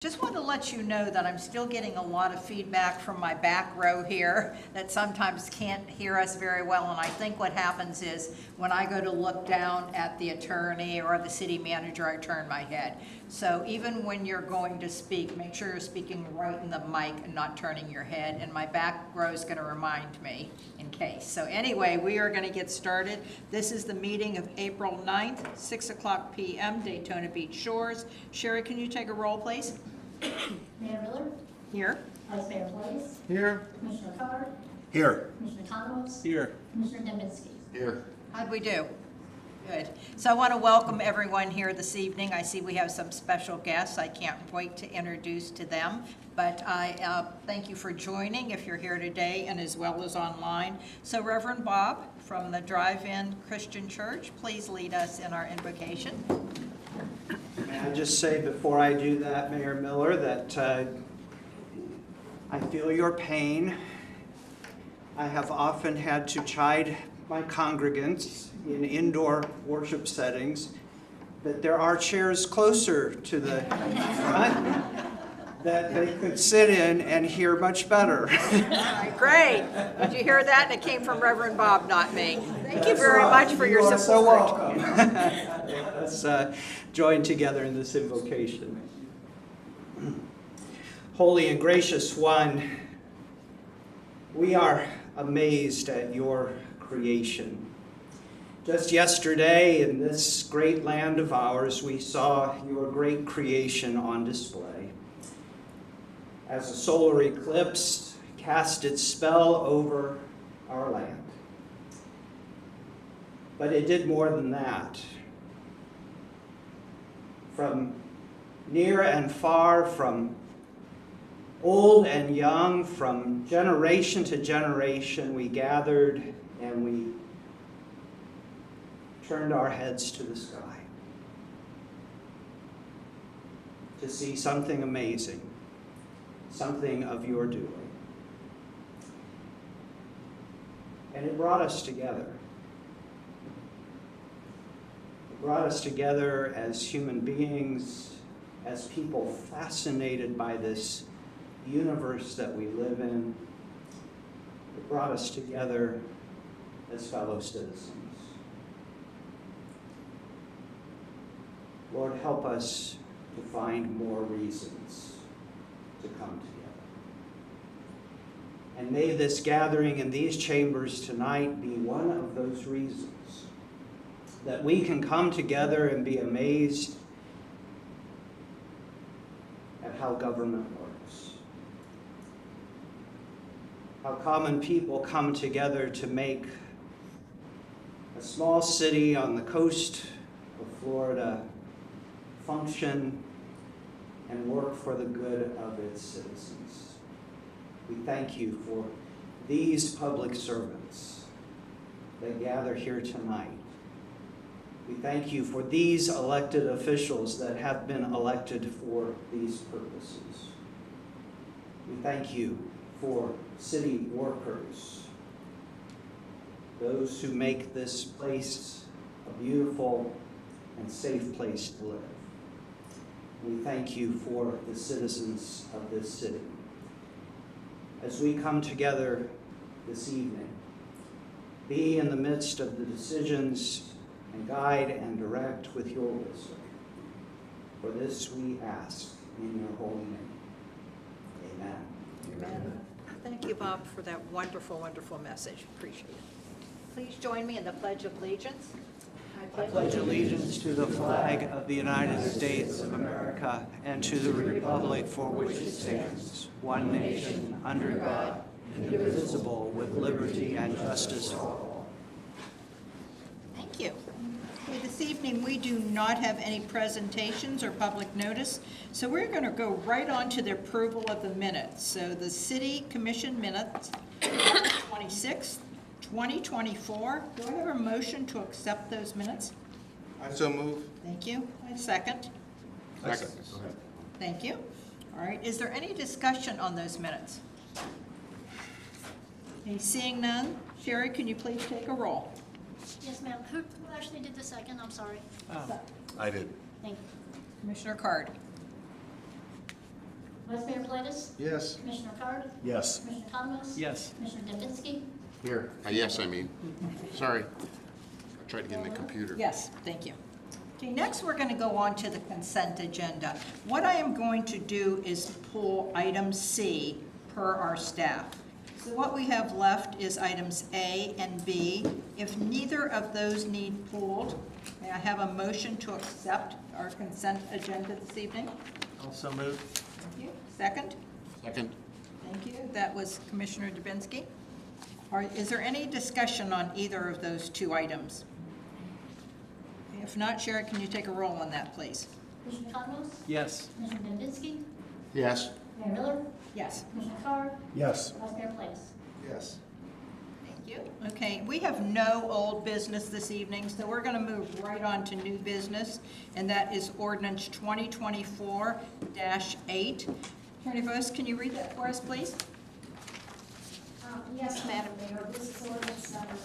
Just want to let you know that I'm still getting a lot of feedback from my back row here that sometimes can't hear us very well. And I think what happens is when I go to look down at the attorney or the city manager, I turn my head. So even when you're going to speak, make sure you're speaking right in the mic and not turning your head. And my back row is going to remind me in case. So anyway, we are going to get started. This is the meeting of April 9th, 6 o'clock p.m., Daytona Beach Shores. Sherry, can you take a roll, please? Mayor Miller, Here. Vice Mayor Blaze, Here. Commissioner Card, Here. Commissioner Thomas, Here. Commissioner Dembinski. Here. How'd we do? Good. So I want to welcome everyone here this evening. I see we have some special guests. I can't wait to introduce to them. But I thank you for joining if you're here today and as well as online. So Reverend Bob from the Drive-In Christian Church, please lead us in our invocation. May I just say before I do that, Mayor Miller, that I feel your pain. I have often had to chide my congregants in indoor worship settings that there are chairs closer to the front that they could sit in and hear much better. All right, great. Did you hear that? And it came from Reverend Bob, not me. Thank you very much for your support. You are so welcome. Let's join together in this invocation. Holy and gracious one, we are amazed at your creation. Just yesterday in this great land of ours, we saw your great creation on display. As a solar eclipse cast its spell over our land. But it did more than that. From near and far, from old and young, from generation to generation, we gathered and we turned our heads to the sky to see something amazing, something of your doing. And it brought us together. It brought us together as human beings, as people fascinated by this universe that we live in. It brought us together as fellow citizens. Lord, help us to find more reasons to come together. And may this gathering in these chambers tonight be one of those reasons that we can come together and be amazed at how government works. How common people come together to make a small city on the coast of Florida function and work for the good of its citizens. We thank you for these public servants that gather here tonight. We thank you for these elected officials that have been elected for these purposes. We thank you for city workers, those who make this place a beautiful and safe place to live. We thank you for the citizens of this city. As we come together this evening, be in the midst of the decisions and guide and direct with your wisdom. For this we ask in your holy name. Amen. Amen. Thank you, Bob, for that wonderful, wonderful message. Appreciate it. Please join me in the Pledge of Allegiance. I pledge allegiance to the flag of the United States of America and to the republic for which it stands, one nation, under God, indivisible, with liberty and justice for all. Thank you. Okay, this evening, we do not have any presentations or public notice, so we're going to go right on to the approval of the minutes. So the City Commission minutes, March 26th, 2024. Do I have a motion to accept those minutes? I so move. Thank you. A second. Second. Thank you. All right, is there any discussion on those minutes? Okay, seeing none, Sherry, can you please take a roll? Yes, ma'am. Who actually did the second? I'm sorry. I did. Thank you. Commissioner Card. Vice Mayor Politis, Yes. Commissioner Card, Yes. Commissioner Thomas. Yes. Commissioner Dembinski. Here. Yes, I mean, sorry. I tried to get in the computer. Yes, thank you. Okay, next we're going to go on to the consent agenda. What I am going to do is pull item C per our staff. So what we have left is items A and B. If neither of those need pulled, may I have a motion to accept our consent agenda this evening? Also moved. Thank you. Second? Second? Thank you. That was Commissioner Dubinsky. Is there any discussion on either of those two items? If not, Sherry, can you take a roll on that, please? Commissioner Thomas, Yes. Commissioner Dembinski, Yes. Mayor Miller, Yes. Commissioner Card, Yes. Vice Mayor Politis. Yes. Thank you. Okay, we have no old business this evening, so we're going to move right on to new business, and that is ordinance 2024-8. Attorney Vos, can you read that for us, please? Yes, Madam Mayor, this is ordinance number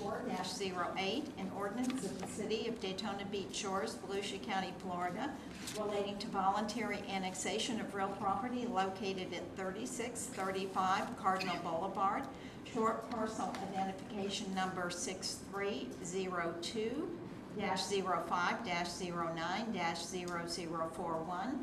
2024-08, an ordinance of the City of Daytona Beach Shores, Volusia County, Florida, relating to voluntary annexation of real property located at 3635 Cardinal Boulevard, short parcel identification number 6302-05-09-0041,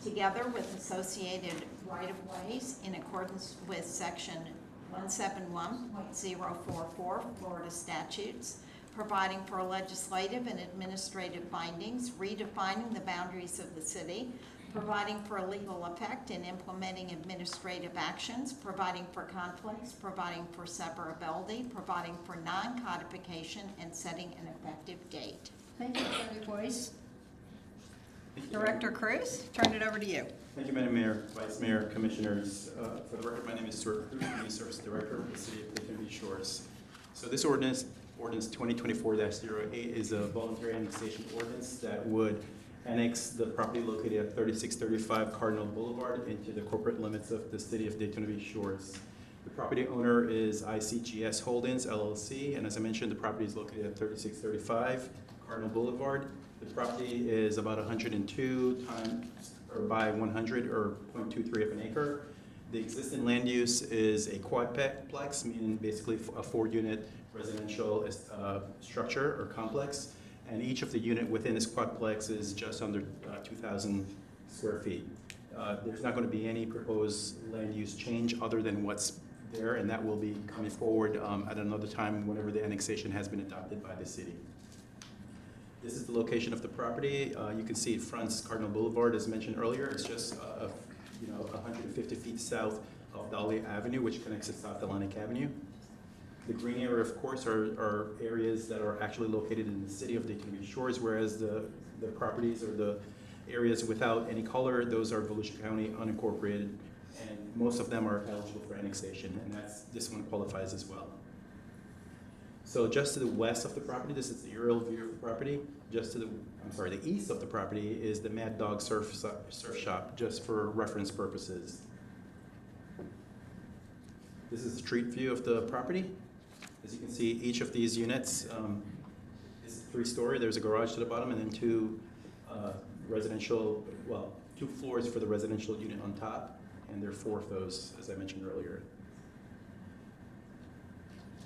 together with associated right-of-ways in accordance with Section 171.044 Florida statutes, providing for legislative and administrative findings, redefining the boundaries of the city, providing for legal effect and implementing administrative actions, providing for conflicts, providing for severability, providing for non-codification, and setting an effective date. Thank you, Attorney Boyce. Director Cruz, turn it over to you. Thank you, Madam Mayor, Vice Mayor, Commissioners. For the record, my name is Stuart Cruz, Community Service Director of the City of Daytona Beach Shores. So this ordinance 2024-08, is a voluntary annexation ordinance that would annex the property located at 3635 Cardinal Boulevard into the corporate limits of the City of Daytona Beach Shores. The property owner is ICGS Holdings, LLC, and as I mentioned, the property is located at 3635 Cardinal Boulevard. The property is about 102 times or by 100 or 0.23 of an acre. The existing land use is a quadplex, meaning basically a 4-unit residential structure or complex, and each of the unit within this quadplex is just under 2,000 square feet. There's not going to be any proposed land use change other than what's there, and that will be coming forward at another time whenever the annexation has been adopted by the city. This is the location of the property. You can see it fronts Cardinal Boulevard, as mentioned earlier. It's just 150 feet south of Dahlia Avenue, which connects to South Atlantic Avenue. The green area, of course, are areas that are actually located in the city of Daytona Beach Shores, whereas the properties or the areas without any color, those are Volusia County unincorporated, and most of them are eligible for annexation, and this one qualifies as well. So just to the west of the property, this is the aerial view of the property. Just to the east of the property is the Mad Dog Surf Shop, just for reference purposes. This is the street view of the property. As you can see, each of these units is 3-story. There's a garage to the bottom, and then 2 floors for the residential unit on top, and there are 4 of those, as I mentioned earlier.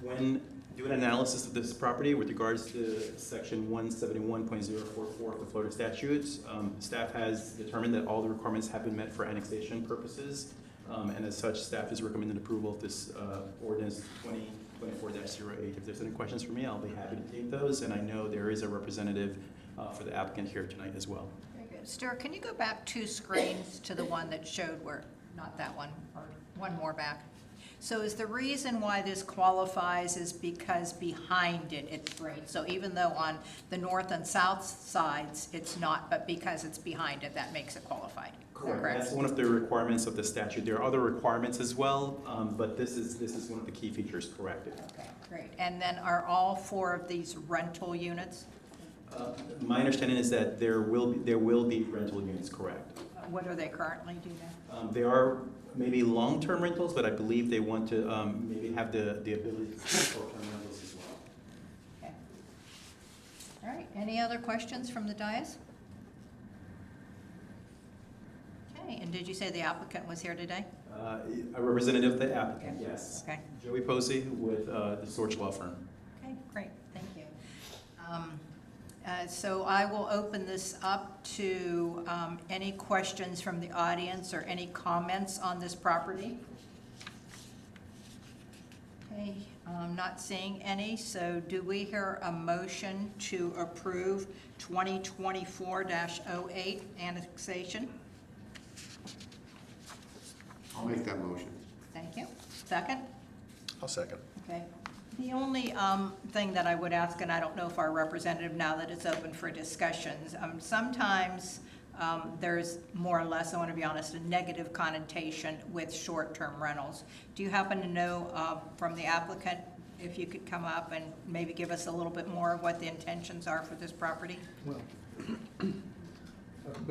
When doing analysis of this property with regards to Section 171.044 of the Florida statutes, staff has determined that all the requirements have been met for annexation purposes, and as such, staff is recommending approval of this ordinance 2024-08. If there's any questions for me, I'll be happy to take those, and I know there is a representative for the applicant here tonight as well. Very good. Stuart, can you go back 2 screens to the one that showed where, not that one, or one more back? So is the reason why this qualifies is because behind it, it's great. So even though on the north and south sides, it's not, but because it's behind it, that makes it qualified. Correct. That's one of the requirements of the statute. There are other requirements as well, but this is one of the key features, correct. Okay, great. And then are all 4 of these rental units? My understanding is that there will be rental units, correct. What are they currently, do you know? They are maybe long-term rentals, but I believe they want to maybe have the ability to do short-term rentals as well. Okay. All right, any other questions from the dais? Okay, in did you say the applicant was here today? A representative of the applicant, yes. Okay. Joey Posey with the Sorge Law Firm. Okay, great, thank you. So I will open this up to any questions from the audience or any comments on this property. Okay, I'm not seeing any, so do we hear a motion to approve 2024-08 annexation? I'll make that motion. Thank you. Second? I'll second. Okay. The only thing that I would ask, and I don't know if our representative, now that it's open for discussions, sometimes there's more or less, I want to be honest, a negative connotation with short-term rentals. Do you happen to know from the applicant, if you could come up and maybe give us a little bit more of what the intentions are for this property?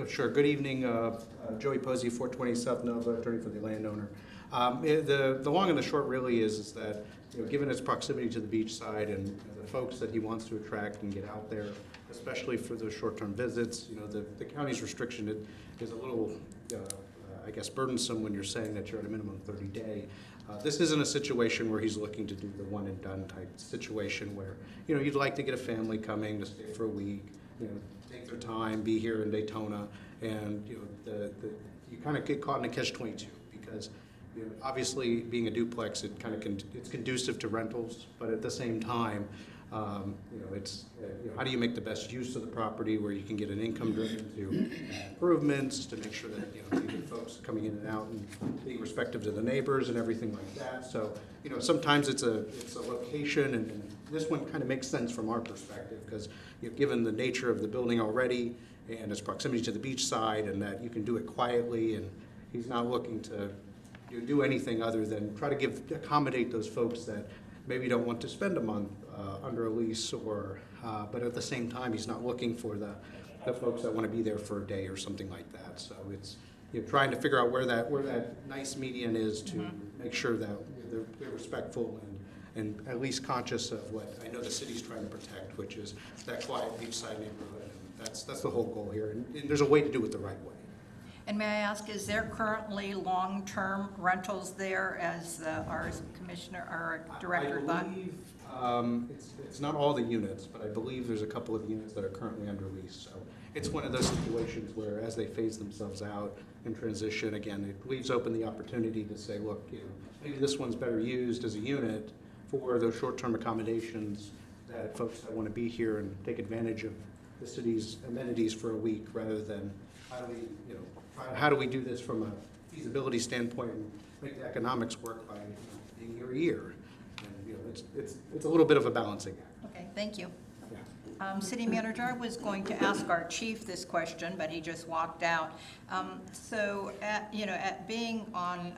Sure. Good evening. Joey Posey, 420 South Nova, attorney for the landowner. The long and the short really is that, given its proximity to the beach side and the folks that he wants to attract and get out there, especially for those short-term visits, the county's restriction is a little, I guess, burdensome when you're saying that you're at a minimum 30-day. This isn't a situation where he's looking to do the one-and-done type situation where, you'd like to get a family coming to stay for a week, take their time, be here in Daytona, and you kind of get caught in a catch-22 because obviously being a duplex, it's conducive to rentals, but at the same time, it's how do you make the best use of the property where you can get an income driven to improvements to make sure that you get folks coming in and out and being respectful to the neighbors and everything like that. So sometimes it's a location, and this one kind of makes sense from our perspective because given the nature of the building already and its proximity to the beach side, and that you can do it quietly, and he's not looking to do anything other than try to accommodate those folks that maybe don't want to spend a month under a lease, or but at the same time he's not looking for the folks that want to be there for a day or something like that. So it's trying to figure out where that nice median is to make sure that they're respectful and at least conscious of what I know the city's trying to protect, which is that quiet beachside neighborhood. And that's the whole goal here, and there's a way to do it the right way. And may I ask, is there currently long-term rentals there, as our commissioner, our director thought? I believe, it's not all the units, but I believe there's a couple of units that are currently under lease. So it's one of those situations where as they phase themselves out and transition, again, it leaves open the opportunity to say, look, maybe this one's better used as a unit for those short-term accommodations that folks that want to be here and take advantage of the city's amenities for a week, rather than how do we do this from a feasibility standpoint and make the economics work by being here a year? And it's a little bit of a balancing act. Okay, thank you. Yeah. City manager, I was going to ask our chief this question, but he just walked out. So at being on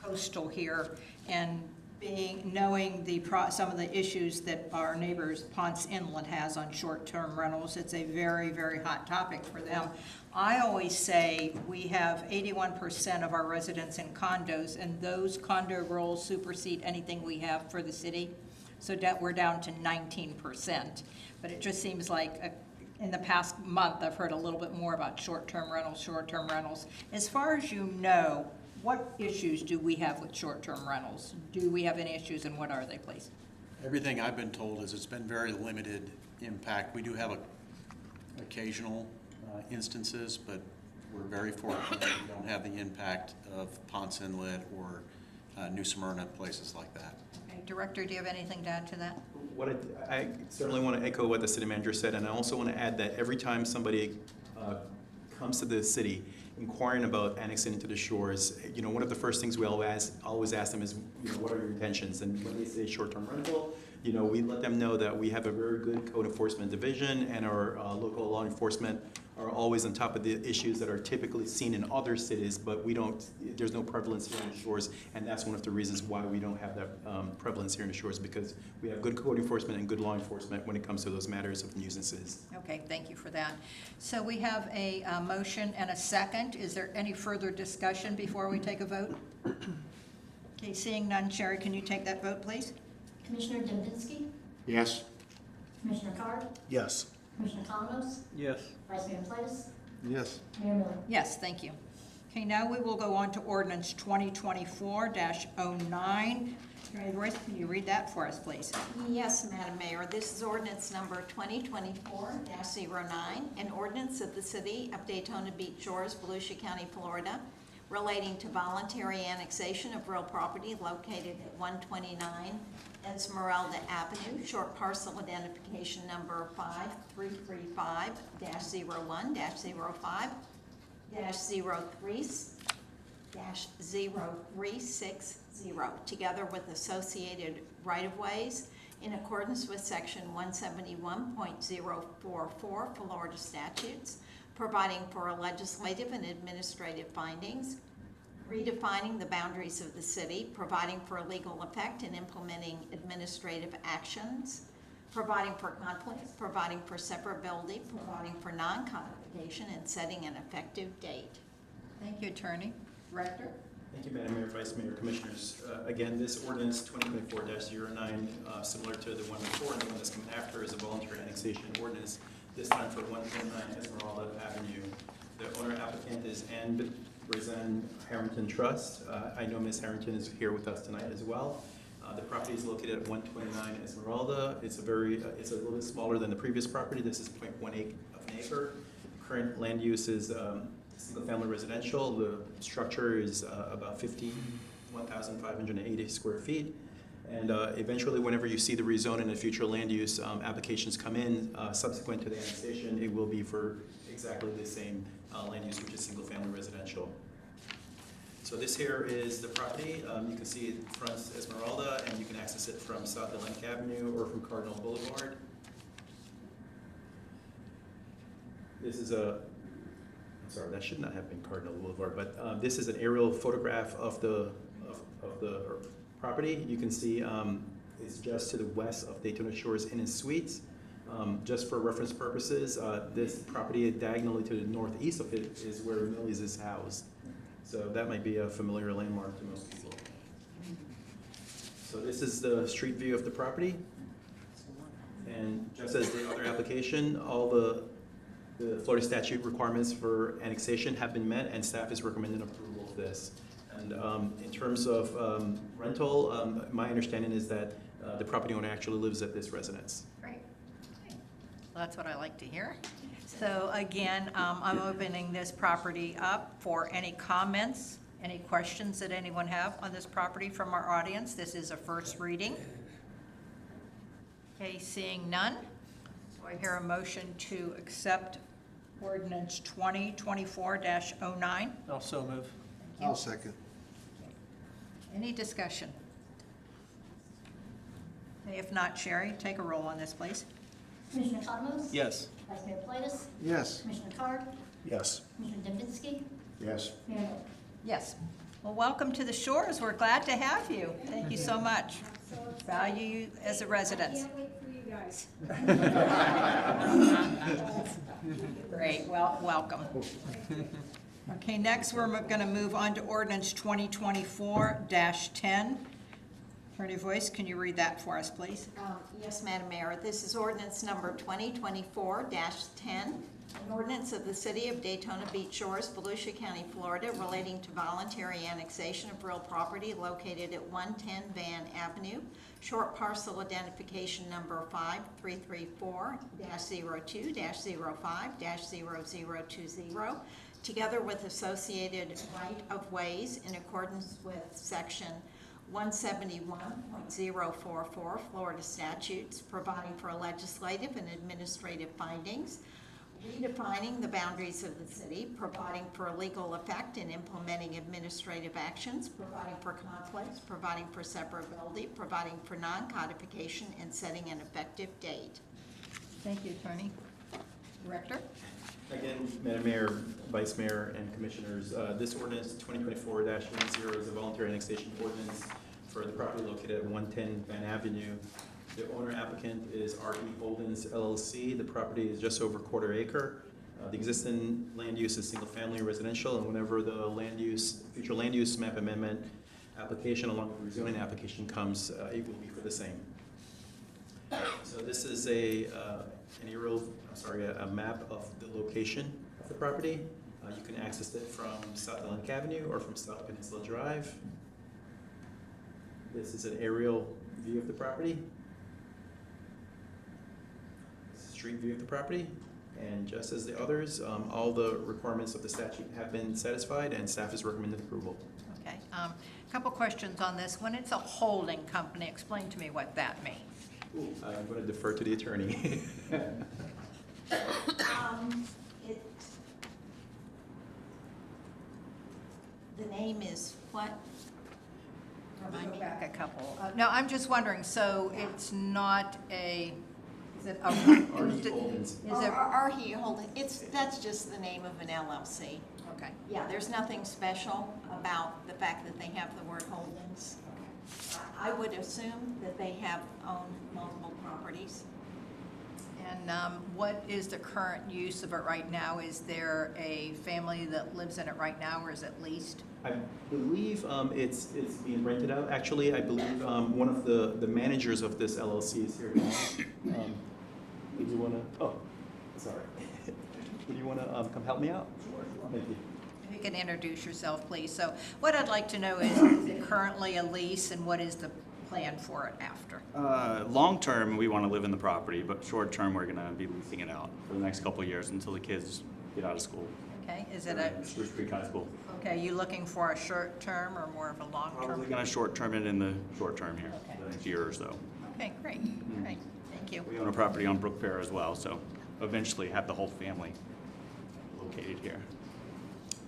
coastal here and knowing some of the issues that our neighbors Ponce Inlet has on short-term rentals, it's a very, very hot topic for them. I always say we have 81% of our residents in condos, and those condo rules supersede anything we have for the city. So we're down to 19%. But it just seems like in the past month, I've heard a little bit more about short-term rentals. As far as you know, what issues do we have with short-term rentals? Do we have any issues, and what are they, please? Everything I've been told is it's been very limited impact. We do have occasional instances, but we're very fortunate we don't have the impact of Ponce Inlet or New Smyrna, places like that. Okay, Director, do you have anything to add to that? I certainly want to echo what the city manager said, and I also want to add that every time somebody comes to the city inquiring about annexing into the shores, one of the first things we always ask them is, what are your intentions? And when they say short-term rental, we let them know that we have a very good code enforcement division, and our local law enforcement are always on top of the issues that are typically seen in other cities, but there's no prevalence here in the shores, and that's one of the reasons why we don't have that prevalence here in the shores, because we have good code enforcement and good law enforcement when it comes to those matters of nuisances. Okay, thank you for that. So we have a motion and a second. Is there any further discussion before we take a vote? Okay, seeing none, Sherry, can you take that vote, please? Commissioner Dembinski? Yes. Commissioner Carr? Yes. Commissioner Kalanos? Yes. Vice Mayor Plius? Yes. Mayor Miller? Yes, thank you. Okay, now we will go on to ordinance 2024-09. Attorney Royce, can you read that for us, please? Yes, Madam Mayor, this is ordinance number 2024-09, an ordinance of the City of Daytona Beach Shores, Volusia County, Florida, relating to voluntary annexation of real property located at 129 Esmeralda Avenue, short parcel identification number 5335-01-05-03-0360, together with associated right-of-ways in accordance with section 171.044 Florida statutes, providing for legislative and administrative findings, redefining the boundaries of the city, providing for legal effect and implementing administrative actions, providing for conflicts, providing for severability, providing for non-codification, and setting an effective date. Thank you, Attorney. Director? Thank you, Madam Mayor, Vice Mayor, Commissioners. Again, this ordinance 2024-09, similar to the one before and the one that's coming after, is a voluntary annexation ordinance, this time for 129 Esmeralda Avenue. The owner applicant is Ann Brizan Harrington Trust. I know Ms. Harrington is here with us tonight as well. The property is located at 129 Esmeralda. It's a little bit smaller than the previous property. This is 0.18 of an acre. Current land use is single-family residential. The structure is about 1,580 square feet. And eventually, whenever you see the rezone and the future land use applications come in, subsequent to the annexation, it will be for exactly the same land use, which is single-family residential. So this here is the property. You can see it fronts Esmeralda, and you can access it from South Atlantic Avenue or from Cardinal Boulevard. This is sorry, that should not have been Cardinal Boulevard, but this is an aerial photograph of the property. You can see it's just to the west of Daytona Shores Inn and Suites. Just for reference purposes, this property diagonally to the northeast of it is where Millie's is housed. So that might be a familiar landmark to most people. So this is the street view of the property. And just as the other application, all the Florida statute requirements for annexation have been met, and staff is recommending approval of this. And in terms of rental, my understanding is that the property owner actually lives at this residence. Great. Well, that's what I like to hear. So again, I'm opening this property up for any comments, any questions that anyone have on this property from our audience. This is a first reading. Okay, seeing none, do I hear a motion to accept ordinance 2024-09? Also move. I'll second. Any discussion? Okay, if not, Sherry, take a roll on this, please. Commissioner Cottamos? Yes. Vice Mayor Politis? Yes. Commissioner Card? Yes. Commissioner Dembinski? Yes. Mayor Miller? Yes. Well, welcome to the Shores. We're glad to have you. Thank you so much. Value you as a resident. Can't wait for you guys. Great, well, welcome. Okay, next we're going to move on to ordinance 2024-10. Attorney Voice, can you read that for us, please? Yes, Madam Mayor. This is ordinance number 2024-10, an ordinance of the City of Daytona Beach Shores, Volusia County, Florida, relating to voluntary annexation of real property located at 110 Van Avenue, short parcel identification number 5334-02-05-0020, together with associated right-of-ways in accordance with section 171.044 Florida statutes, providing for legislative and administrative findings, redefining the boundaries of the city, providing for legal effect and implementing administrative actions, providing for conflicts, providing for severability, providing for non-codification, and setting an effective date. Thank you, Attorney. Director? Again, Madam Mayor, Vice Mayor, and Commissioners, this ordinance 2024-10 is a voluntary annexation ordinance for the property located at 110 Van Avenue. The owner applicant is R.E. Holdings LLC. The property is just over a quarter acre. The existing land use is single-family residential, and whenever the future land use map amendment application along with the rezoning application comes, it will be for the same. So this is a map of the location of the property. You can access it from South Atlantic Avenue or from South Peninsula Drive. This is an aerial view of the property. Street view of the property. And just as the others, all the requirements of the statute have been satisfied and staff is recommending approval. Okay, a couple questions on this. When it's a holding company, explain to me what that means. I'm going to defer to the attorney. The name is what? Remind Go me. back a couple. No, I'm just wondering, so it's not a, is it a? R.E. Holdings. Is it, Arhe Holding, that's just the name of an LLC. okay. Yeah, there's nothing special about the fact that they have the word holdings. I would assume that they have owned multiple properties. And what is the current use of it right now? Is there a family that lives in it right now, or is it leased? I believe it's being rented out. Actually, I believe one of the managers of this LLC is here now. Would you want to? Oh, sorry. Would you want to come help me out? Sure. Thank you. If you can introduce yourself, please. So what I'd like to know is it currently a lease, and what is the plan for it after? Long term, we want to live in the property, but short term, we're going to be leasing it out for the next couple of years until the kids get out of school. Okay, is it a, Spruce Creek High School. okay, you looking for a short term or more of a long term? Probably going to short term it in the short term here, Okay. the next year or so. Okay, great, great, thank you. We own a property on Brook Fair as well, so eventually have the whole family located here.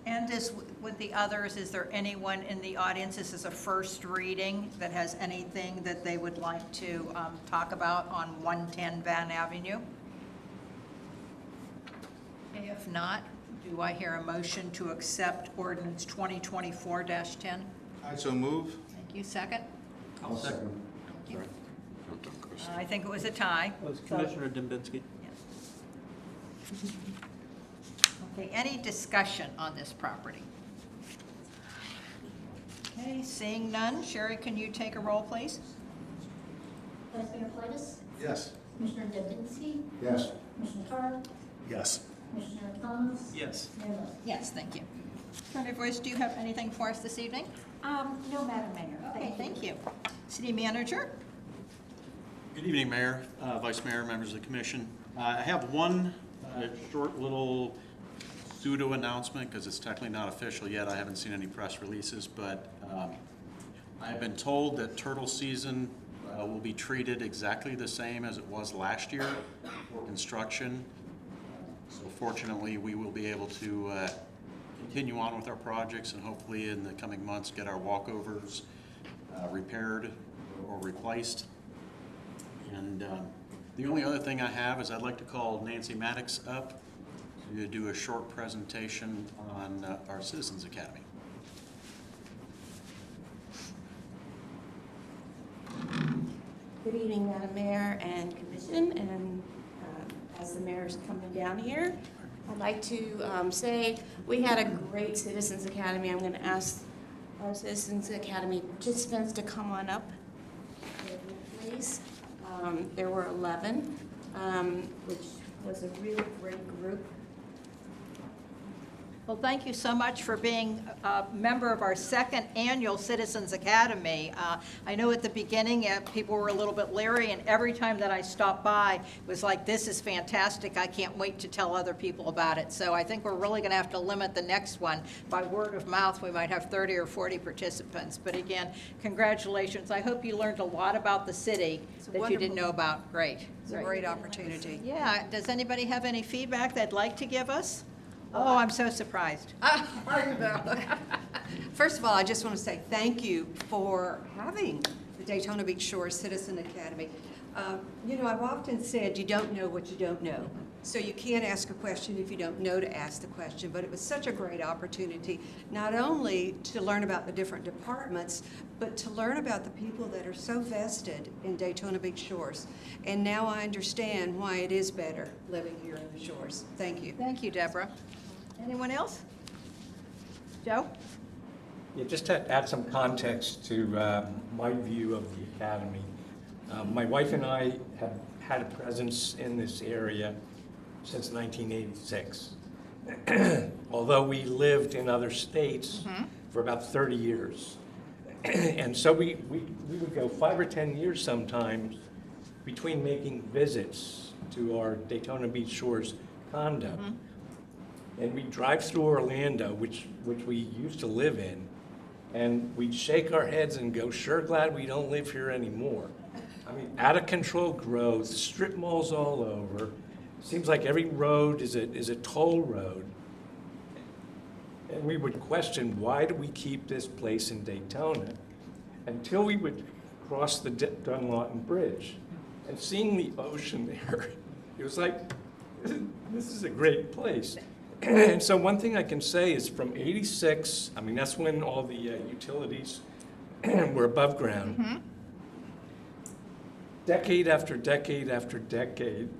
And as with the others, is there anyone in the audience, this is a first reading, that has anything that they would like to talk about on 110 Van Avenue? Okay, if not, do I hear a motion to accept ordinance 2024-10? I so move. Thank you, second? I'll second. Thank you. I think it was a tie. Was Commissioner Dembinski? Yes. Okay, any discussion on this property? Okay, seeing none, Sherry, can you take a roll, please? Vice Mayor Politis? Yes. Commissioner Dembinski? Yes. Commissioner Carr? Yes. Commissioner Thomas? Yes. Mayor Lo? Yes, thank you. Attorney Boyce, do you have anything for us this evening? No, Madam Mayor. Okay, thank you. City Manager? Good evening, Mayor, Vice Mayor, members of the commission. I have one short little pseudo announcement, because it's technically not official yet. I haven't seen any press releases, but I've been told that turtle season will be treated exactly the same as it was last year for construction. So fortunately, we will be able to continue on with our projects and hopefully in the coming months get our walkovers repaired or replaced. And the only other thing I have is I'd like to call Nancy Maddox up to do a short presentation on our Citizens Academy. Good evening, Madam Mayor and Commission, and as the mayor's coming down here, I'd like to say we had a great Citizens Academy. I'm going to ask our Citizens Academy participants to come on up, please. There were 11, which was a really great group. Well, thank you so much for being a member of our second annual Citizens Academy. I know at the beginning, people were a little bit leery, and every time that I stopped by, it was like, this is fantastic. I can't wait to tell other people about it. So I think we're really going to have to limit the next one. By word of mouth, we might have 30 or 40 participants. But again, congratulations. I hope you learned a lot about the city that you didn't know about. Great. It's a great opportunity. Yeah. Does anybody have any feedback they'd like to give us? Oh, I'm so surprised. First of all, I just want to say thank you for having the Daytona Beach Shores Citizen Academy. You know, I've often said you don't know what you don't know. So you can't ask a question if you don't know to ask the question. But it was such a great opportunity, not only to learn about the different departments, but to learn about the people that are so vested in Daytona Beach Shores. And now I understand why it is better living here in the shores. Thank you. Thank you, Deborah. Anyone else? Joe? Yeah, just to add some context to my view of the academy. My wife and I have had a presence in this area since 1986. although we lived in other states for about 30 years. And so we would go 5 or 10 years sometimes between making visits to our Daytona Beach Shores condo. And we'd drive through Orlando, which we used to live in, and we'd shake our heads and go, sure glad we don't live here anymore. I mean, out of control growth, strip malls all over. Seems like every road is a toll road. And we would question, why do we keep this place in Daytona? Until we would cross the Dunlawton Bridge. And seeing the ocean there, it was like, this is a great place. And so one thing I can say is from '86, I mean, that's when all the utilities were above ground. Decade after decade after decade,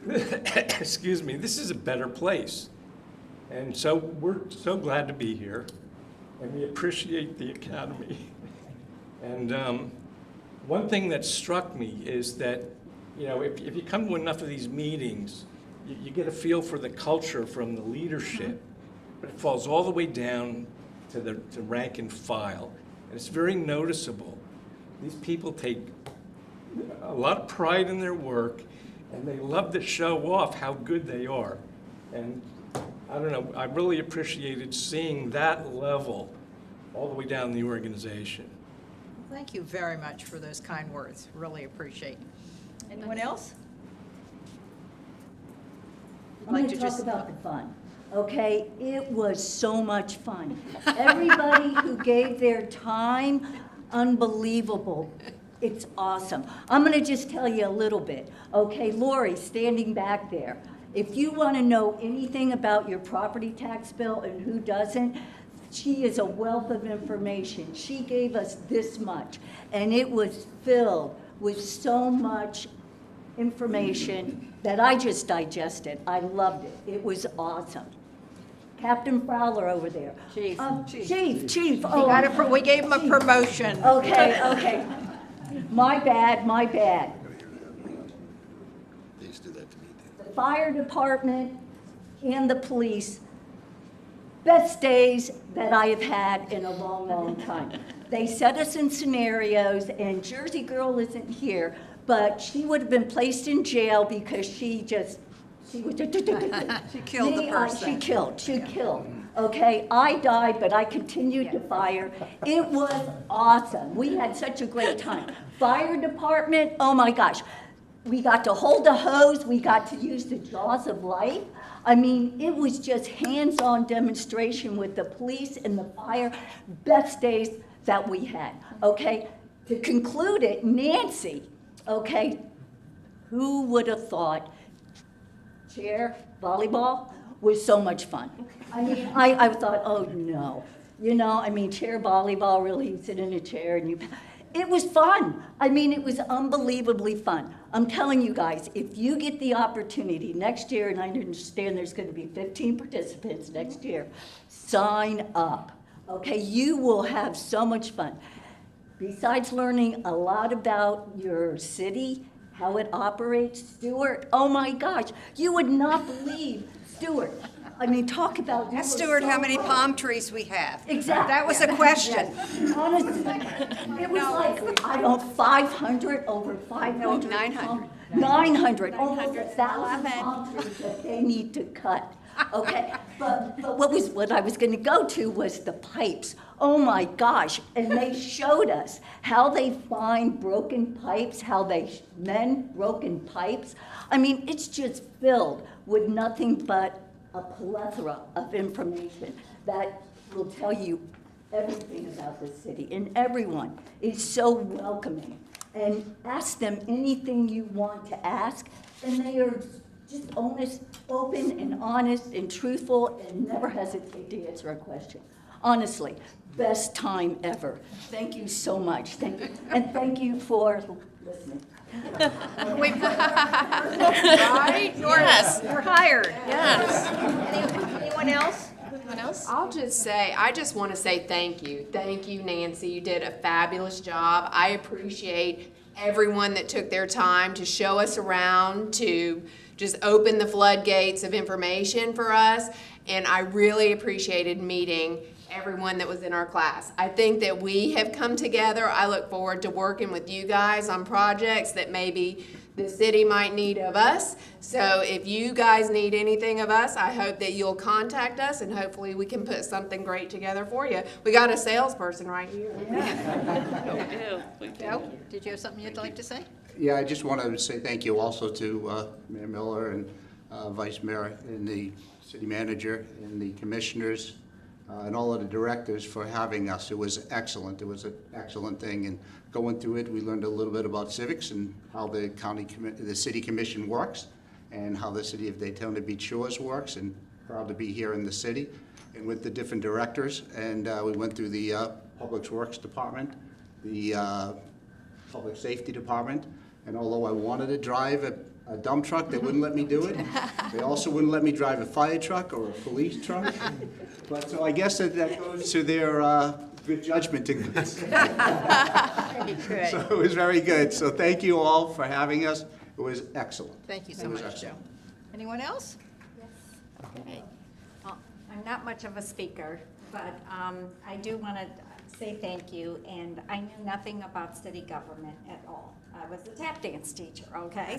excuse me, this is a better place. And so we're so glad to be here, and we appreciate the Academy. And one thing that struck me is that, you know, if you come to enough of these meetings, you get a feel for the culture from the leadership, but it falls all the way down to the rank and file. And it's very noticeable. These people take a lot of pride in their work, and they love to show off how good they are. And I don't know, I really appreciated seeing that level all the way down the organization. Thank you very much for those kind words. Really appreciate. Anyone else? I'm going to talk about the fun, okay? It was so much fun. Everybody who gave their time, unbelievable. It's awesome. I'm going to just tell you a little bit, okay? Lori, standing back there, if you want to know anything about your property tax bill and who doesn't, she is a wealth of information. She gave us this much, and it was filled with so much information that I just digested. I loved it. It was awesome. Captain Fowler over there. Chief. Chief. Oh, we gave him a promotion. Okay. My bad. They used to do that to me. The fire department and the police, best days that I have had in a long, long time. They set us in scenarios, and Jersey Girl isn't here, but she would have been placed in jail because she killed the person. She killed. Okay, I died, but I continued to fire. It was awesome. We had such a great time. Fire department, oh my gosh. We got to hold the hose. We got to use the jaws of life. I mean, it was just hands-on demonstration with the police and the fire. Best days that we had, okay? To conclude it, Nancy, okay, who would have thought chair volleyball was so much fun? I mean, I thought, oh no. You know, I mean, chair volleyball, really, you sit in a chair and it was fun. I mean, it was unbelievably fun. I'm telling you guys, if you get the opportunity next year, and I understand there's going to be 15 participants next year, sign up, okay? You will have so much fun. Besides learning a lot about your city, how it operates, Stuart, oh my gosh, you would not believe, Stuart, I mean, talk about... Ask Stuart how many palm trees we have. Exactly. That was a question. Yes. Honestly, it was like, I don't, 500, over 500. No, 900. 900, almost 1,000 palm trees that they need to cut. Okay, but what I was going to go to was the pipes. Oh my gosh! And they showed us how they find broken pipes, how they mend broken pipes. I mean, it's just filled with nothing but a plethora of information that will tell you everything about the city. And everyone is so welcoming. And ask them anything you want to ask, and they are just honest, open and honest and truthful and never hesitate to answer a question. Honestly, best time ever. Thank you so much. Thank you. And thank you for listening. Right? Yes. You're hired. Yes. Anyone else? I'll just say, I just want to say thank you. Thank you, Nancy. You did a fabulous job. I appreciate everyone that took their time to show us around, to just opened the floodgates of information for us, and I really appreciated meeting everyone that was in our class. I think that we have come together. I look forward to working with you guys on projects that maybe the city might need of us. So if you guys need anything of us, I hope that you'll contact us, and hopefully we can put something great together for you. We got a salesperson right here. Joe, did you have something you'd like to say? Yeah, I just wanted to say thank you also to Mayor Miller and Vice Mayor and the city manager and the commissioners and all of the directors for having us. It was excellent. It was an excellent thing. And going through it, we learned a little bit about civics and how the the city commission works and how the city of Daytona Beach Shores works, and proud to be here in the city and with the different directors. And we went through the Public Works Department, the Public Safety Department, and although I wanted to drive a dump truck, they wouldn't let me do it. They also wouldn't let me drive a fire truck or a police truck. But so I guess that goes to their good judgment. Very good. So it was very good. So thank you all for having us. It was excellent. Thank you so It was much, Joe. excellent. Anyone else? Okay. Well, I'm not much of a speaker, but I do want to say thank you, and I knew nothing about city government at all. I was a tap dance teacher, okay?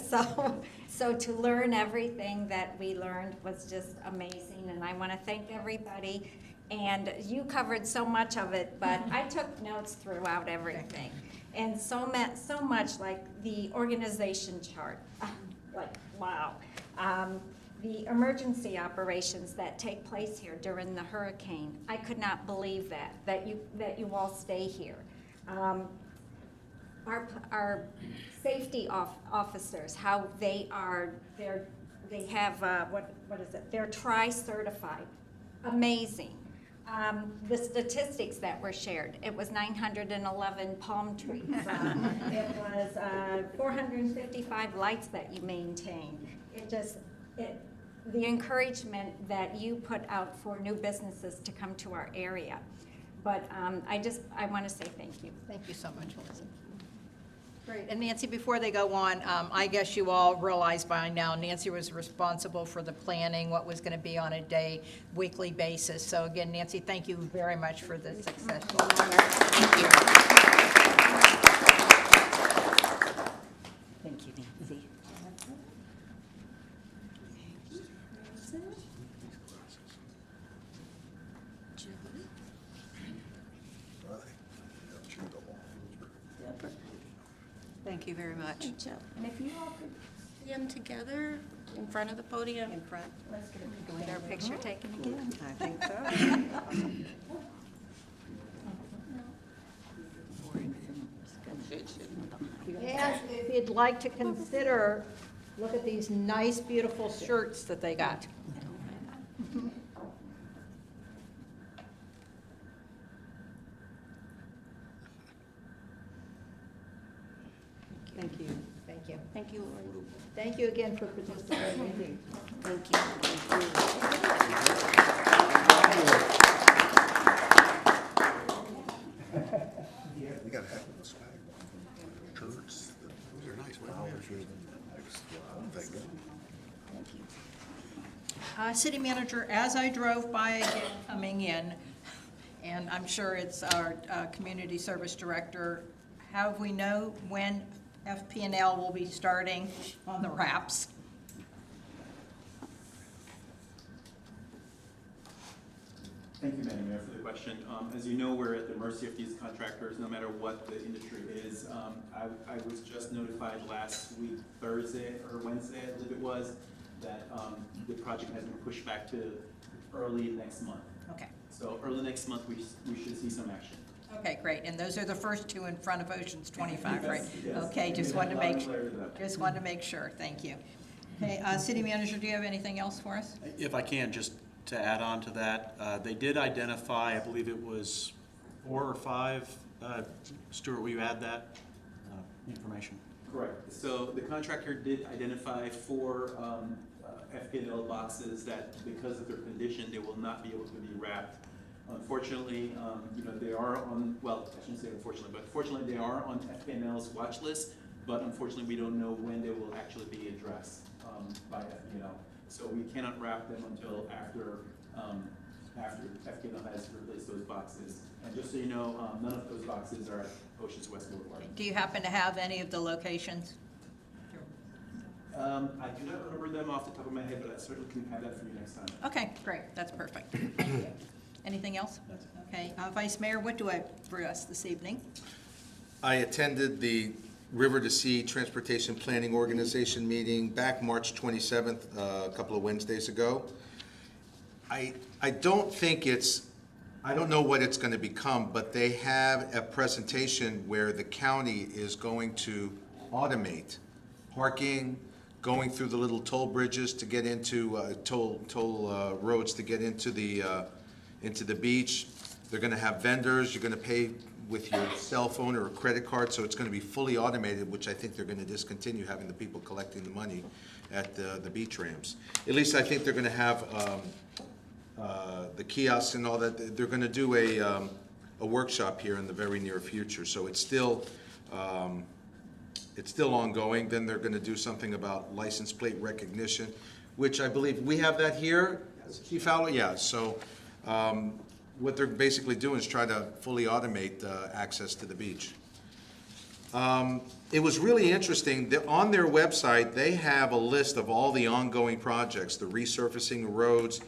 So to learn everything that we learned was just amazing, and I want to thank everybody. And you covered so much of it, but I took notes throughout everything. And so much, like the organization chart, like, wow. The emergency operations that take place here during the hurricane, I could not believe that you all stay here. Our safety officers, how they have, what is it? They're tri-certified. Amazing. The statistics that were shared, it was 911 palm trees. It was 455 lights that you maintain. The encouragement that you put out for new businesses to come to our area. But I want to say thank you. Thank you so much, Elizabeth. Great. And Nancy, before they go on, I guess you all realize by now, Nancy was responsible for the planning, what was going to be on a weekly basis. So again, Nancy, thank you very much for the successful. Thank you. Thank you, Nancy. Thank you very much. And if you all could stand together in front of the podium. In front. Let's Get our picture taken again. I think so. And if you'd like to consider, look at these nice, beautiful shirts that they got. Thank you. Thank you. Thank you, Lori. Thank you again for participating. Thank you. We got to have those swag shirts. Those are nice. Thank you. City Manager, as I drove by again coming in, and I'm sure it's our Community Service Director, have we know when FP&L will be starting on the wraps? Thank you, Madam Mayor, for the question. As you know, we're at the mercy of these contractors, no matter what the industry is. I was just notified last week, Thursday or Wednesday, I believe it was, that the project has been pushed back to early next month. Okay. So early next month, we should see some action. Okay, great. And those are the first two in front of Oceans 25, right? Yes. Okay, just wanted to make sure. Thank you. Okay, City Manager, do you have anything else for us? If I can, just to add on to that, they did identify, I believe it was 4 or 5, Stuart, will you add that information? Correct. So the contractor did identify 4 FP&L boxes that, because of their condition, they will not be able to be wrapped. Unfortunately, they are on, well, I shouldn't say unfortunately, but fortunately they are on FP&L's watch list. but unfortunately, we don't know when they will actually be addressed by FPL. So we cannot wrap them until after FPL has replaced those boxes. And just so you know, none of those boxes are at Oceans West Boulevard. Do you happen to have any of the locations? I do not remember them off the top of my head, but I certainly can have that for you next time. Okay, great, that's perfect. Thank you. Anything else? Okay, Vice Mayor, what do I have for us this evening? I attended the River to Sea Transportation Planning Organization meeting back March 27th, a couple of Wednesdays ago. I don't think I don't know what it's going to become, but they have a presentation where the county is going to automate parking, going through the little toll bridges to get into toll roads to get into the beach. They're going to have vendors. You're going to pay with your cell phone or a credit card, so it's going to be fully automated, which I think they're going to discontinue having the people collecting the money at the beach ramps. At least I think they're going to have the kiosks and all that. They're going to do a workshop here in the very near future. So it's still ongoing. Then they're going to do something about license plate recognition, which I believe we have that here. Chief Fowler, yeah. So what they're basically doing is try to fully automate access to the beach. It was really interesting. On their website, they have a list of all the ongoing projects, the resurfacing of roads,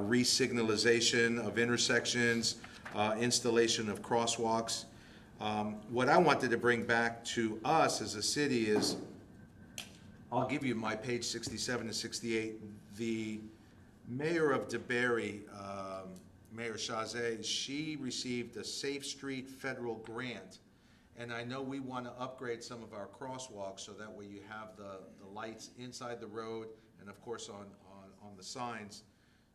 re-signalization of intersections, installation of crosswalks. What I wanted to bring back to us as a city is, I'll give you my page 67 and 68. The mayor of DeBary, Mayor Chazé, she received a Safe Street federal grant. And I know we want to upgrade some of our crosswalks so that way you have the lights inside the road and of course on the signs.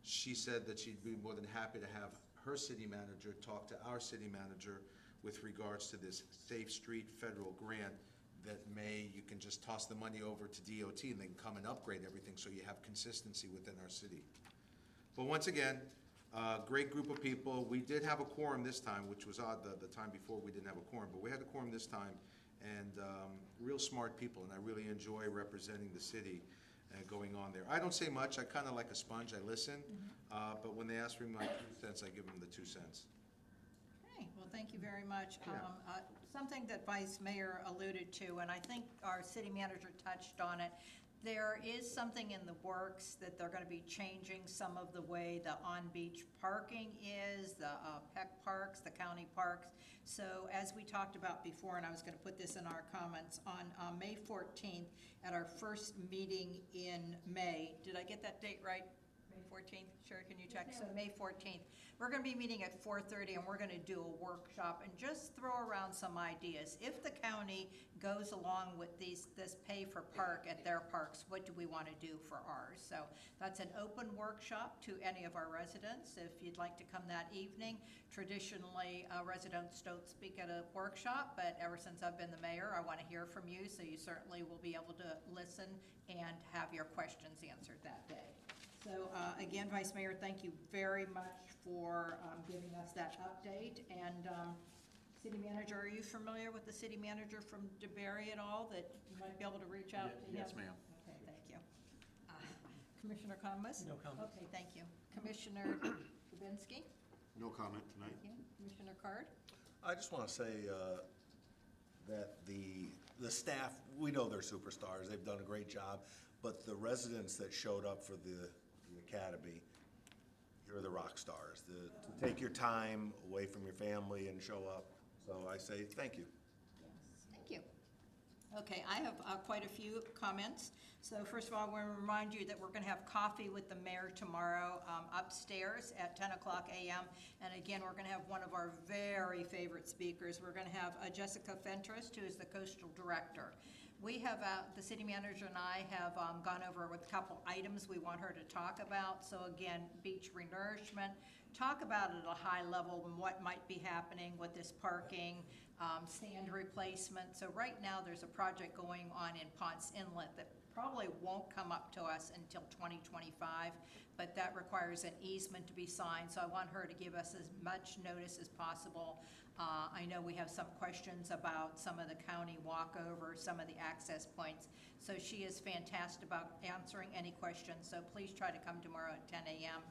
She said that she'd be more than happy to have her city manager talk to our city manager with regards to this Safe Street federal grant that you can just toss the money over to DOT and they can come and upgrade everything so you have consistency within our city. But once again, great group of people. We did have a quorum this time, which was odd. The time before we didn't have a quorum, but we had a quorum this time, and real smart people, and I really enjoy representing the city and going on there. I don't say much. I kind of like a sponge. I listen, but when they ask for my 2 cents, I give them the 2 cents. Okay, well, thank you very much. Something that Vice Mayor alluded to, and I think our city manager touched on it, there is something in the works that they're going to be changing some of the way the on-beach parking is, the PEC parks, the county parks. So as we talked about before, and I was going to put this in our comments, on May 14th, at our first meeting in May, did I get that date right? May 14th? Sure, can you check? So May 14th. We're going to be meeting at 4:30 and we're going to do a workshop and just throw around some ideas. If the county goes along with this pay for park at their parks, what do we want to do for ours? So that's an open workshop to any of our residents. If you'd like to come that evening, traditionally residents don't speak at a workshop, but ever since I've been the mayor, I want to hear from you, so you certainly will be able to listen and have your questions answered that day. So again, Vice Mayor, thank you very much for giving us that update. And City Manager, are you familiar with the City Manager from DeBary at all, that you might be able to reach out to him? Yes, ma'am. Okay, thank you. Commissioner Thomas? No comment. Okay, thank you. Commissioner Dubinsky? No comment tonight. Thank you. Commissioner Card? I just want to say that the staff, we know they're superstars. They've done a great job. But the residents that showed up for the academy, you're the rock stars. To take your time away from your family and show up. So I say thank you. Yes, thank you. Okay, I have quite a few comments. So first of all, I want to remind you that we're going to have coffee with the mayor tomorrow upstairs at 10 o'clock a.m. And again, we're going to have one of our very favorite speakers. We're going to have Jessica Fentress, who is the coastal director. We have, the city manager and I have gone over with a couple items we want her to talk about. So again, beach renourishment, talk about it at a high level and what might be happening with this parking, sand replacement. So right now there's a project going on in Ponce Inlet that probably won't come up to us until 2025, but that requires an easement to be signed, so I want her to give us as much notice as possible. I know we have some questions about some of the county walkover, some of the access points, so she is fantastic about answering any questions, so please try to come tomorrow at 10 a.m.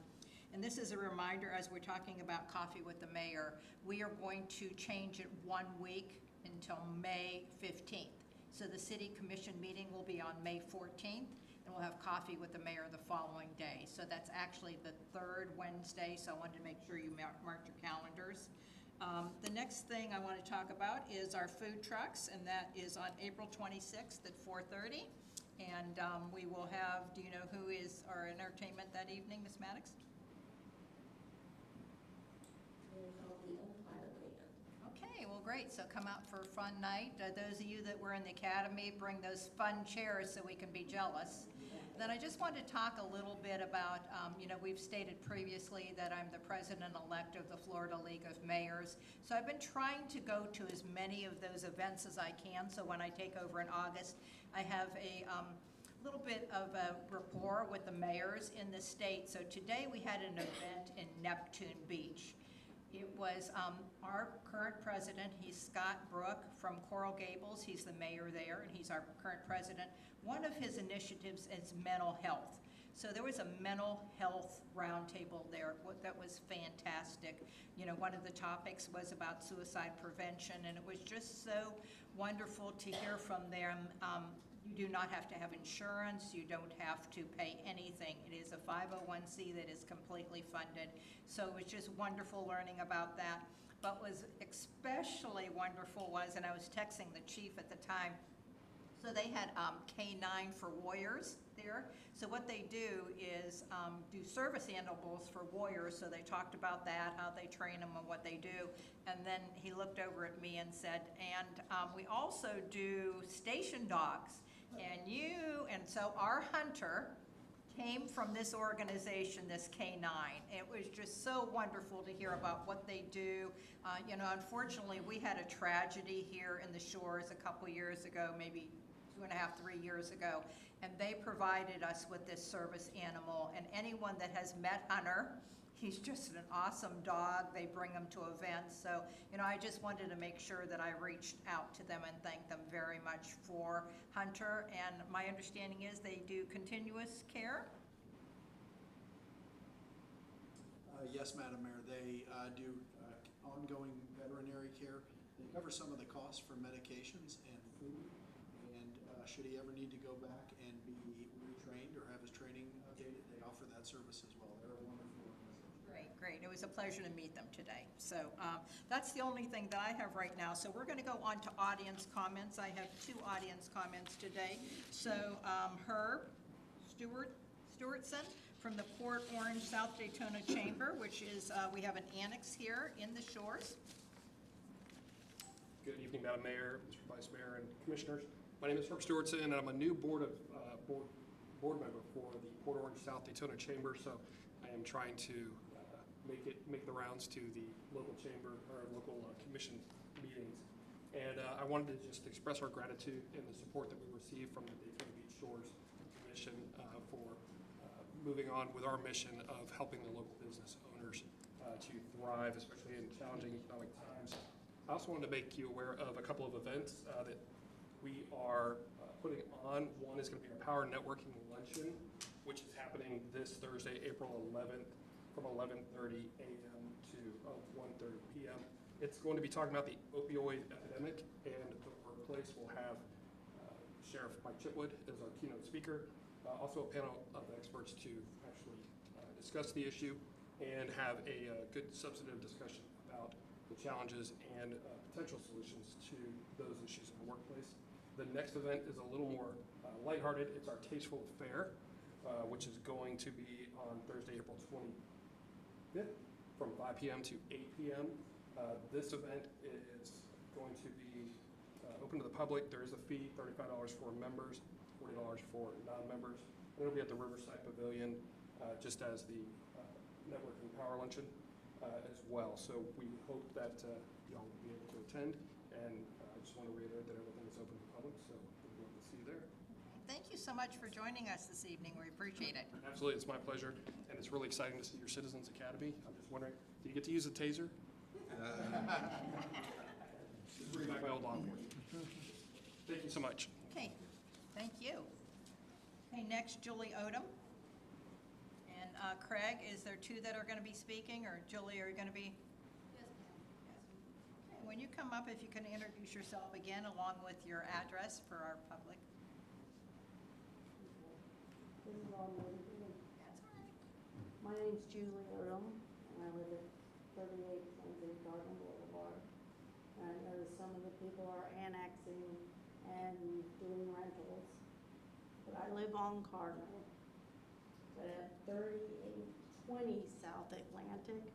And this is a reminder, as we're talking about Coffee with the Mayor, we are going to change it 1 week until May 15th. So the city commission meeting will be on May 14th, and we'll have Coffee with the Mayor the following day. So that's actually the third Wednesday, so I wanted to make sure you marked your calendars. The next thing I want to talk about is our food trucks, and that is on April 26th at 4:30. And we will have, do you know who is our entertainment that evening, Ms. Maddox? Okay, well, great, so come out for a fun night. Those of you that were in the academy, bring those fun chairs so we can be jealous. Then I just wanted to talk a little bit about, you know, we've stated previously that I'm the president-elect of the Florida League of Mayors. So I've been trying to go to as many of those events as I can, so when I take over in August, I have a little bit of a rapport with the mayors in the state. So today we had an event in Neptune Beach. It was our current president, he's Scott Brook from Coral Gables. He's the mayor there, and he's our current president. One of his initiatives is mental health. So there was a mental health roundtable there that was fantastic. You know, one of the topics was about suicide prevention, and it was just so wonderful to hear from them. You do not have to have insurance. You don't have to pay anything. It is a 501c that is completely funded. So it was just wonderful learning about that. But what was especially wonderful was, and I was texting the chief at the time, so they had K9 for warriors there. So what they do is do service animals for warriors. So they talked about that, how they train them and what they do. And then he looked over at me and said, and we also do station dogs. And so our hunter came from this organization, this K9. It was just so wonderful to hear about what they do. You know, unfortunately, we had a tragedy here in the Shores a couple years ago, maybe 2.5, 3 years ago, and they provided us with this service animal. And anyone that has met Hunter, he's just an awesome dog. They bring him to events. So, you know, I just wanted to make sure that I reached out to them and thank them very much for Hunter. And my understanding is they do continuous care. Yes, Madam Mayor, they do ongoing veterinary care. They cover some of the costs for medications and food. And should he ever need to go back and be retrained or have his training updated, they offer that service as well. They're a wonderful organization. Great, great. It was a pleasure to meet them today. So that's the only thing that I have right now. So we're going to go on to audience comments. I have 2 audience comments today. So Herb Stewartson from the Port Orange South Daytona Chamber, which is, we have an annex here in the Shores. Good evening, Madam Mayor, Mr. Vice Mayor, and Commissioners. My name is Herb Stewartson, and I'm a new board member for the Port Orange South Daytona Chamber. So I am trying to make the rounds to the local chamber or local commission meetings. And I wanted to just express our gratitude and the support that we received from the Daytona Beach Shores Commission for moving on with our mission of helping the local business owners to thrive, especially in challenging economic times. I also wanted to make you aware of a couple of events that we are putting on. One is going to be our Power Networking Luncheon, which is happening this Thursday, April 11th, from 11:30 a.m. to 1:30 p.m. It's going to be talking about the opioid epidemic, and the workplace will have Sheriff Mike Chitwood as our keynote speaker, also a panel of experts to actually discuss the issue and have a good substantive discussion about the challenges and potential solutions to those issues in the workplace. The next event is a little more lighthearted. It's our Tasteful Fair, which is going to be on Thursday, April 25th from 5 p.m. to 8 p.m. This event is going to be open to the public. There is a fee, $35 for members, $40 for non-members. And it'll be at the Riverside Pavilion, just as the Networking Power Luncheon as well. So we hope that y'all will be able to attend. And I just want to reiterate that everything is open to the public, so we'd love to see you there. thank you so much for joining us this evening. We appreciate it. Absolutely, it's my pleasure, and it's really exciting to see your Citizens Academy. I'm just wondering, do you get to use a taser? Just bring back my old law enforcement. Thank you so much. Okay, thank you. Okay, next, Julie Odom. And Craig, is there two that are going to be speaking, or Julie, are you going to be? Yes, ma'am. Okay, when you come up, if you can introduce yourself again, along with your address for our public. This is all new to me. That's all right. My name's Julie Odom, and I live at 38 Sunset Garden Boulevard. And I know some of the people are annexing and doing rentals, but I live on Cardinal. But at 3820 South Atlantic,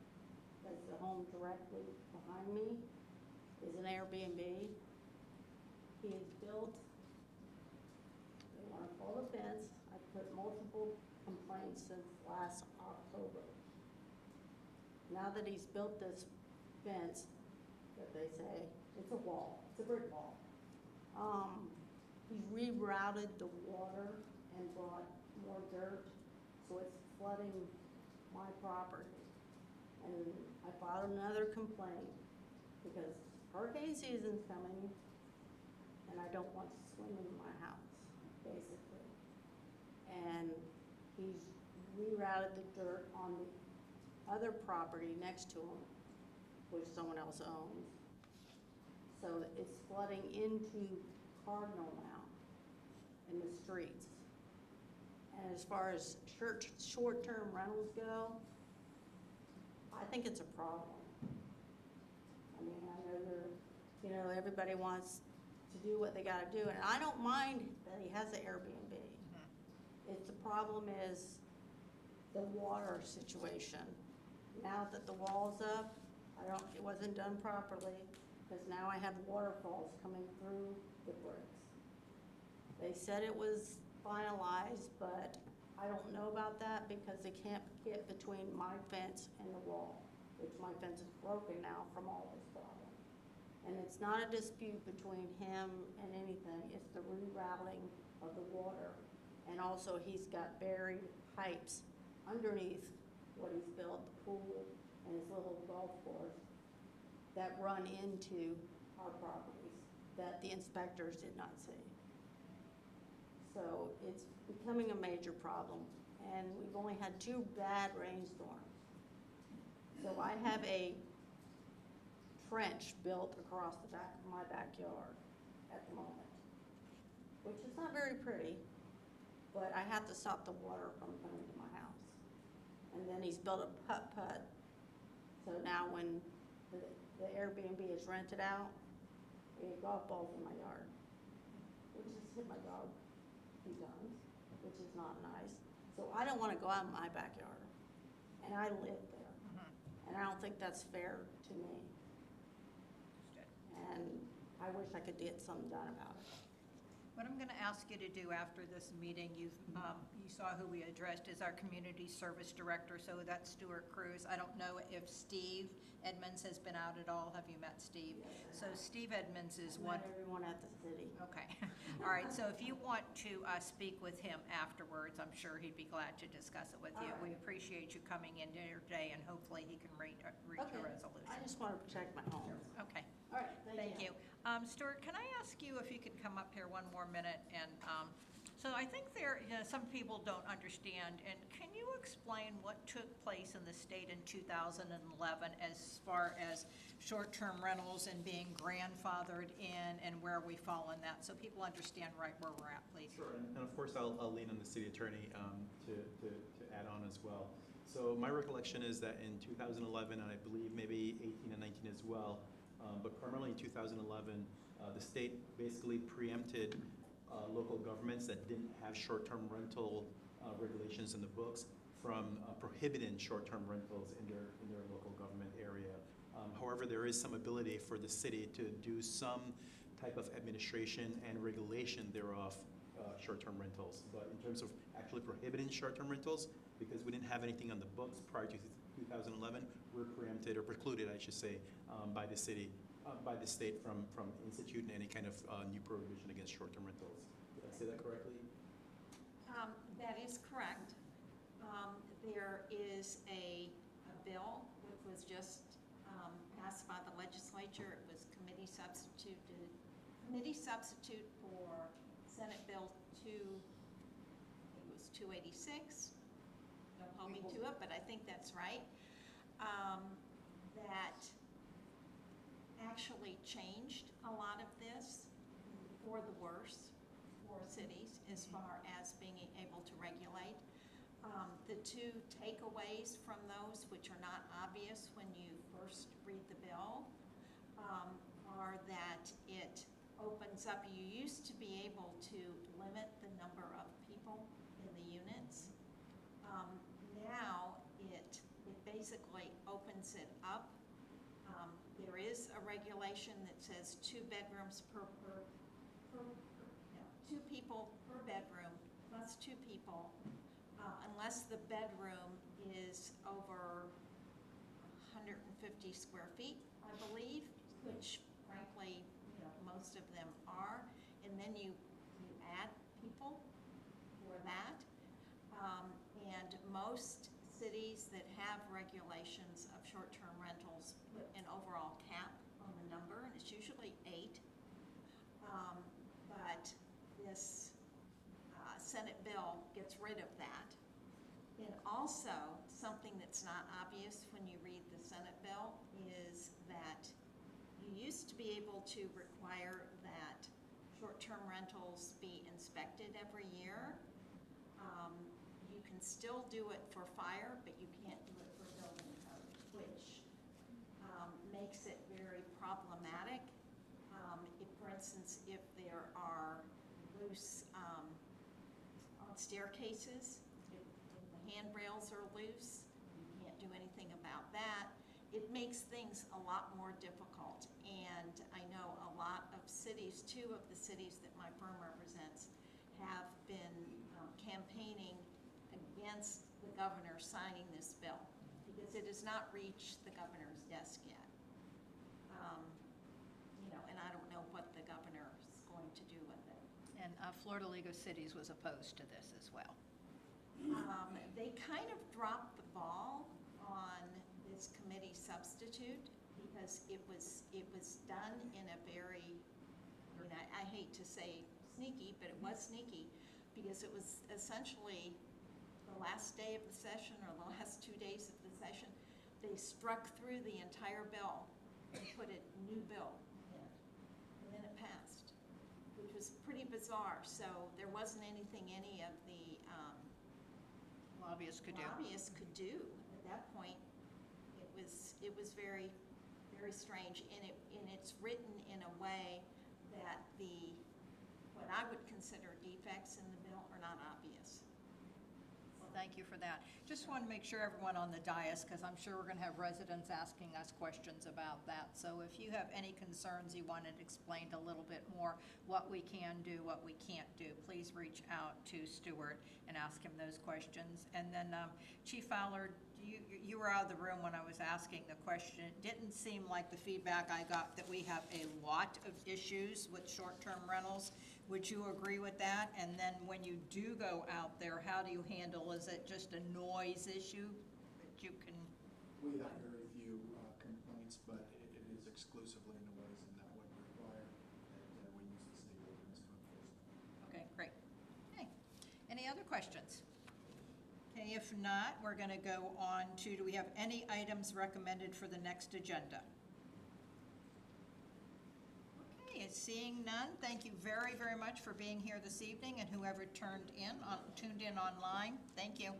that's the home directly behind me, is an Airbnb. He has built, they want to pull the fence. I put multiple complaints since last October. Now that he's built this fence, that they say, it's a wall, it's a brick wall. He's rerouted the water and brought more dirt, so it's flooding my property. And I filed another complaint because hurricane season's coming and I don't want to swim in my house, basically. And he's rerouted the dirt on the other property next to him, which someone else owns. So it's flooding into Cardinal now in the streets. And as far as short-term rentals go, I think it's a problem. I mean, I know everybody wants to do what they gotta do, and I don't mind that he has an Airbnb. It's the problem is the water situation. Now that the wall's up, it wasn't done properly, because now I have waterfalls coming through the bricks. They said it was finalized, but I don't know about that because they can't get between my fence and the wall, which my fence is broken now from all this problem. And it's not a dispute between him and anything, it's the rerouting of the water. And also he's got buried pipes underneath what he's built, the pool and his little golf course, that run into our properties that the inspectors did not see. So it's becoming a major problem, and we've only had 2 bad rainstorms. So I have a trench built across the back of my backyard at the moment, which is not very pretty, but I have to stop the water from coming to my house. And then he's built a putt-putt, so now when the Airbnb is rented out, we have golf balls in my yard, which has hit my dog a few times, which is not nice. So I don't want to go out in my backyard, and I live there. And I don't think that's fair to me. And I wish I could get something done about it. What I'm going to ask you to do after this meeting, you saw who we addressed is our Community Service Director, so that's Stuart Cruz. I don't know if Steve Edmonds has been out at all. Have you met Steve? Yes, so Steve Edmonds is one. Everyone at the city. Okay. All right. So if you want to speak with him afterwards, I'm sure he'd be glad to discuss it with you. Right. We appreciate you coming in here today, and hopefully he can reach a resolution. I just want to protect my home. Okay. All right. Thank you. Stuart, can I ask you if you could come up here one more minute? And so I think some people don't understand. And can you explain what took place in the state in 2011 as far as short-term rentals and being grandfathered in and where we fall in that, so people understand right where we're at, please? Sure, and of course I'll lean on the city attorney to add on as well. So my recollection is that in 2011, and I believe maybe 18 and 19 as well, but primarily in 2011, the state basically preempted local governments that didn't have short-term rental regulations in the books from prohibiting short-term rentals in their local government area. However, there is some ability for the city to do some type of administration and regulation thereof short-term rentals. But in terms of actually prohibiting short-term rentals, because we didn't have anything on the books prior to 2011, we're preempted or precluded, I should say, by the city, by the state from instituting any kind of new prohibition against short-term rentals. Did I say that correctly? That is correct. There is a bill which was just passed by the legislature. It was committee substitute for Senate Bill 286. Don't hold me to it, but I think that's right. That actually changed a lot of this for the worse for cities as far as being able to regulate. The two takeaways from those, which are not obvious when you first read the bill, are that it opens up, you used to be able to limit the number of people in the units. Now it basically opens it up. There is a regulation that says 2 bedrooms two people per bedroom plus 2 people, unless the bedroom is over 150 square feet, I believe, which frankly, most of them are. And then you add people for that. And most cities that have regulations of short-term rentals put an overall cap on the number, and it's usually 8. But this Senate bill gets rid of that. And also, something that's not obvious when you read the Senate bill is that you used to be able to require that short-term rentals be inspected every year. You can still do it for fire, but you can't do it for building code, which makes it very problematic. If, for instance, if there are loose on staircases, if the handrails are loose, you can't do anything about that. It makes things a lot more difficult. And I know a lot of cities, 2 of the cities that my firm represents, have been campaigning against the governor signing this bill because it has not reached the governor's desk yet. And I don't know what the governor is going to do with it. And Florida League of Cities was opposed to this as well. They kind of dropped the ball on this committee substitute because it was done in a very, I hate to say sneaky, but it was sneaky because it was essentially the last day of the session or the last 2 days of the session. They struck through the entire bill and put a new bill in, and then it passed, which was pretty bizarre. So there wasn't anything any of the lobbyists could do at that point. It was very, very strange, and it's written in a way that what I would consider defects in the bill are not obvious. Well, thank you for that. Just want to make sure everyone on the dais, because I'm sure we're going to have residents asking us questions about that. So if you have any concerns you wanted explained a little bit more, what we can do, what we can't do, please reach out to Stuart and ask him those questions. And then Chief Fowler, you were out of the room when I was asking the question. It didn't seem like the feedback I got that we have a lot of issues with short-term rentals. Would you agree with that? And then when you do go out there, how do you handle, is it just a noise issue that you can? We have very few complaints, but it is exclusively noise, and that would require that we use the state ordinance to enforce that. Okay, great. Okay, any other questions? Okay, if not, we're going to go on to, do we have any items recommended for the next agenda? Okay, seeing none, thank you very, very much for being here this evening, and whoever tuned in online, thank you.